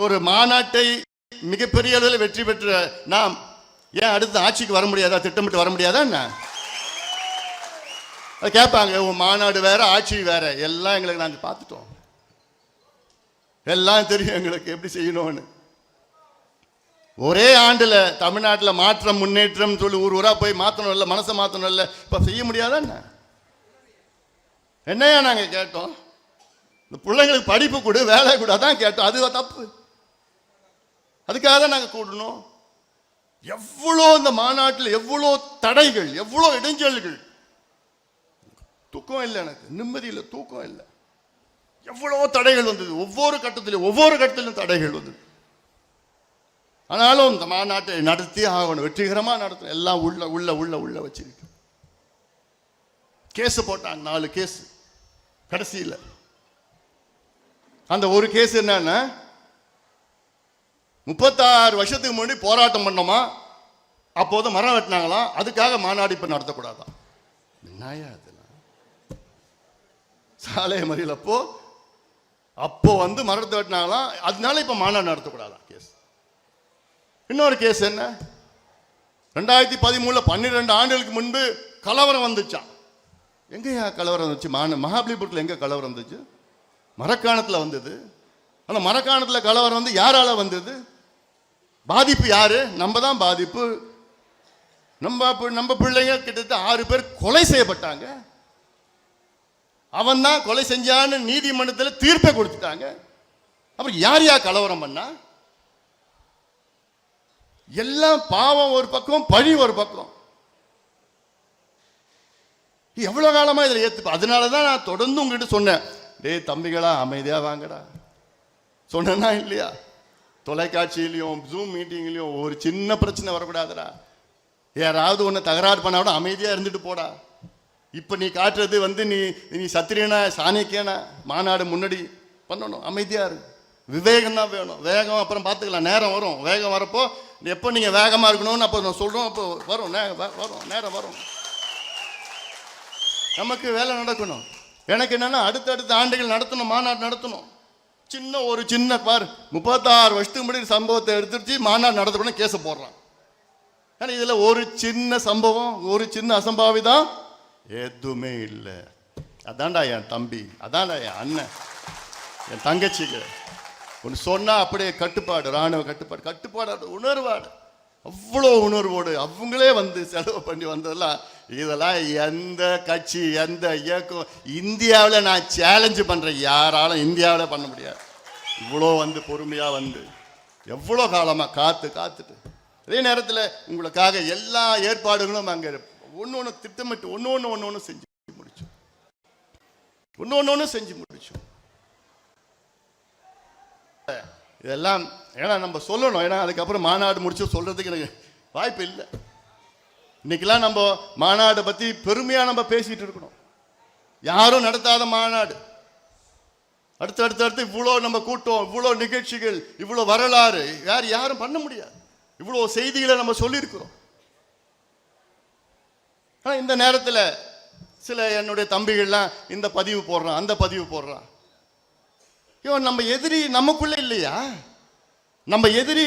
ஒரு மாநாட்டை மிகப்பெரிய அளவில் வெற்றி பெற்ற நாம் ஏன் அடுத்த ஆட்சிக்கு வர முடியாதா, திட்டமிட்டு வர முடியாதா என்ன கேட்பாங்க. உன் மாநாடு வேற ஆட்சி வேற, எல்லாம் எங்களுக்கு நாங்கள் பார்த்துட்டோம், எல்லாம் தெரியும் எங்களுக்கு எப்படி செய்யணும்னு. ஒரே ஆண்டுல தமிழ்நாட்டில் மாற்றம் முன்னேற்றம் சொல்லி ஊர் ஊரா போய் மாற்றணும் இல்லை, மனசை மாற்றணும் இல்லை, இப்போ செய்ய முடியாதா என்ன? என்னையா நாங்கள் கேட்டோம், இந்த பிள்ளைங்களுக்கு படிப்பு கொடு, வேலை கொடு, அதான் கேட்டோம். அது தப்பு. அதுக்காக தான் நாங்கள் கூடணும். எவ்வளோ இந்த மாநாட்டில் எவ்வளோ தடைகள், எவ்வளோ இடைஞ்சல்கள். தூக்கம் இல்லை, எனக்கு நிம்மதி இல்லை, தூக்கம் இல்லை. எவ்வளோ தடைகள் வந்தது, ஒவ்வொரு கட்டத்திலும் தடைகள் வந்தது. ஆனாலும் இந்த மாநாட்டை நடத்தி ஆகணும், வெற்றிகரமாக நடத்தணும். எல்லாம் உள்ள உள்ள உள்ள உள்ள வச்சிருக்கு. கேஸ் போட்டாங்க, 4 கேஸ். கடைசியில் அந்த ஒரு கேஸ் என்னன்னா, 36 வருஷத்துக்கு முன்னாடி போராட்டம் பண்ணோமா, அப்போது மரம் வெட்டினாங்களாம், அதுக்காக மாநாடு இப்ப நடத்தக்கூடாதான். என்னையா அதெல்லாம் சாலை மறியல் அப்போ வந்து மரத்தை வெட்டினாங்களாம், அதனால இப்ப மாநாடு நடத்தக்கூடாதான் கேஸ். இன்னொரு கேஸ் என்ன, 2013 12 ஆண்டுகளுக்கு முன்பு கலவரம் வந்துச்சான். எங்கயா கலவரம் வந்துச்சு? மகாபலிபுரத்தில் எங்க கலவரம் வந்துச்சு? மரக்காணத்தில் வந்தது. அந்த மரக்காணத்தில் கலவரம் வந்து யாரால வந்தது? பாதிப்பு யாரு? நம்ம தான் பாதிப்பு. நம்ம பிள்ளைங்க கிட்டத்தட்ட 6 பேர் கொலை செய்யப்பட்டாங்க. அவன் தான் கொலை செஞ்சான்னு நீதிமன்றத்தில் தீர்ப்பை கொடுத்துட்டாங்க. அப்புறம் யார் கலவரம் பண்ணா? எல்லாம் பாவம் ஒரு பக்கம், பழி ஒரு பக்கம். எவ்வளவு காலமா இதில் ஏத்து. அதனாலதான் நான் தொடர்ந்து உங்ககிட்ட சொன்னேன், டேய் தம்பிகளா அமைதியா வாங்கடா சொன்னா இல்லையா? தொலைக்காட்சியிலையும் ஜூம் மீட்டிங்லையும் ஒரு சின்ன பிரச்சனை வரக்கூடாதுடா, யாராவது ஒன்று தகராறு பண்ண விட அமைதியா இருந்துட்டு போடா. இப்ப நீ காட்டுறது வந்து நீ சத்திரியனா சாணிக்கேனா, மாநாடு முன்னாடி பண்ணணும், அமைதியா இருக்கு. விவேகம் தான் வேணும். வேகம் அப்புறம் பார்த்துக்கலாம், நேரம் வரும். வேகம் வரப்போ எப்போ நீங்க வேகமா இருக்கணும்னு அப்போ நான் சொல்றோம், அப்போ வரும், நேரம் வரும். நமக்கு வேலை நடக்கணும். எனக்கு என்னன்னா அடுத்தடுத்த ஆண்டுகள் நடத்தணும், மாநாடு நடத்தணும். ஒரு சின்ன பார் 36 வருஷத்துக்கு முன்னாடி சம்பவத்தை எடுத்துருச்சு, மாநாடு நடத்தணும் கேஸை போடுறான். ஏன்னா இதுல ஒரு சின்ன சம்பவம், ஒரு சின்ன அசம்பாவிதம் எதுவுமே இல்லை. அதான்டா என் தம்பி, அதான்டா என் அண்ணன், என் தங்கச்சிக்கு ஒன்று சொன்னா அப்படியே கட்டுப்பாடு, ராணுவ கட்டுப்பாடு உணர்வாடு, அவ்வளோ உணர்வோடு அவங்களே வந்து செலவு பண்ணி வந்ததெல்லாம். இதெல்லாம் எந்த கட்சி, எந்த இயக்கம் இந்தியாவில் நான் சேலஞ்சு பண்றேன், யாராலும் இந்தியாவில் பண்ண முடியாது. இவ்வளோ வந்து பொறுமையா வந்து எவ்வளோ காலமா காத்துட்டு, அதே நேரத்தில் உங்களுக்காக எல்லா ஏற்பாடுகளும் அங்கே ஒன்று திட்டமிட்டு ஒன்று செஞ்சு முடிச்சோம். இதெல்லாம் ஏன்னா நம்ம சொல்லணும், ஏன்னா அதுக்கப்புறம் மாநாடு முடிச்சு சொல்றதுக்கு எனக்கு வாய்ப்பு இல்லை. இன்னைக்கெல்லாம் நம்ம மாநாடு பத்தி பெருமையா நம்ம பேசிட்டு இருக்கணும். யாரும் நடத்தாத மாநாடு, அடுத்து இவ்வளோ நம்ம கூட்டம், இவ்வளோ நிகழ்ச்சிகள், இவ்வளோ வரலாறு யாரும் பண்ண முடியாது. இவ்வளோ செய்திகளை நம்ம சொல்லியிருக்கிறோம். ஆனால் இந்த நேரத்தில் சில என்னுடைய தம்பிகள்லாம் இந்த பதிவு போடுறான், அந்த பதிவு போடுறான். இவன் நம்ம எதிரி நமக்குள்ள இல்லையா? நம்ம எதிரி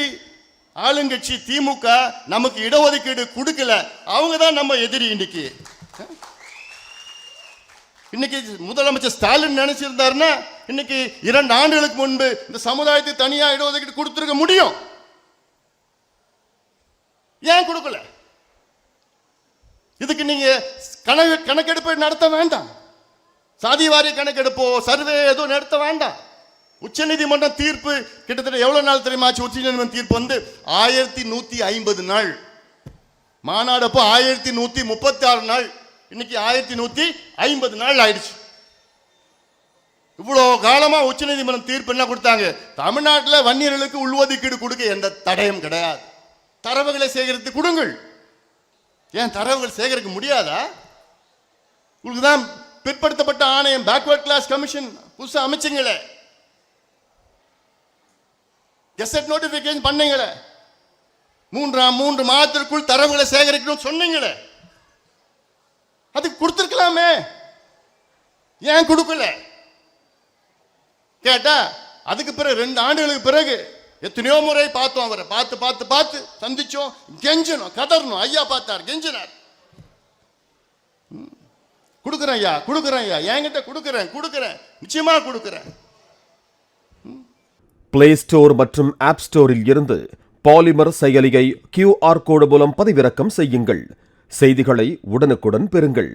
ஆளுங்கட்சி திமுக நமக்கு இடஒதுக்கீடு கொடுக்கல, அவங்க தான் நம்ம எதிரி. இன்னைக்கு முதலமைச்சர் ஸ்டாலின் நினைச்சிருந்தாருன்னா இன்னைக்கு 2 ஆண்டுகளுக்கு முன்பு இந்த சமுதாயத்துக்கு தனியா இடஒதுக்கீடு கொடுத்திருக்க முடியும். ஏன் கொடுக்கல? இதுக்கு நீங்க கணக்கெடுப்பு நடத்த வேண்டாம், சாதி வாரிய கணக்கெடுப்போ சர்வே எதுவும் நடத்த வேண்டாம். உச்ச நீதிமன்றம் தீர்ப்பு கிட்டத்தட்ட எவ்வளவு நாள் தெரியுமாச்சு? உச்ச நீதிமன்றம் தீர்ப்பு வந்து 1150 நாள். மாநாடு அப்போ 1136 நாள், இன்னைக்கு 1150 நாள் ஆயிடுச்சு. இவ்வளவு காலமா உச்ச நீதிமன்றம் தீர்ப்பு என்ன கொடுத்தாங்க? தமிழ்நாட்டில் வன்னியர்களுக்கு உள்ஒதுக்கீடு கொடுக்க எந்த தடையும் கிடையாது, தரவுகளை சேகரித்து கொடுங்கள். ஏன் தரவுகள் சேகரிக்க முடியாதா? உங்களுக்கு தான் பிற்படுத்தப்பட்ட ஆணையம், பேக்வர்ட் கிளாஸ் கமிஷன் புதுசா அமைச்சிங்களே, கெசட் நோட்டிபிகேஷன் பண்ணீங்களே, 3 மாதத்திற்குள் தரவுகளை சேகரிக்கணும் சொன்னீங்களே, அதுக்கு கொடுத்திருக்கலாமே, ஏன் கொடுக்கல கேட்டா அதுக்கு பிறகு 2 ஆண்டுகளுக்கு பிறகு எத்தனையோ முறை பார்த்தோம் அவரை, பார்த்து பார்த்து பார்த்து சந்திச்சோம், கெஞ்சணும், கதறணும். ஐயா பார்த்தார், கெஞ்சினார். கொடுக்குறேன் ஐயா, கொடுக்குறேன் ஐயா, என்கிட்ட கொடுக்குறேன், நிச்சயமா கொடுக்குறேன். பிளே ஸ்டோர் மற்றும் ஆப் ஸ்டோரில் இருந்து பாலிமர் செயலியை QR கோடு மூலம் பதிவிறக்கம் செய்யுங்கள். செய்திகளை உடனுக்குடன் பெறுங்கள்.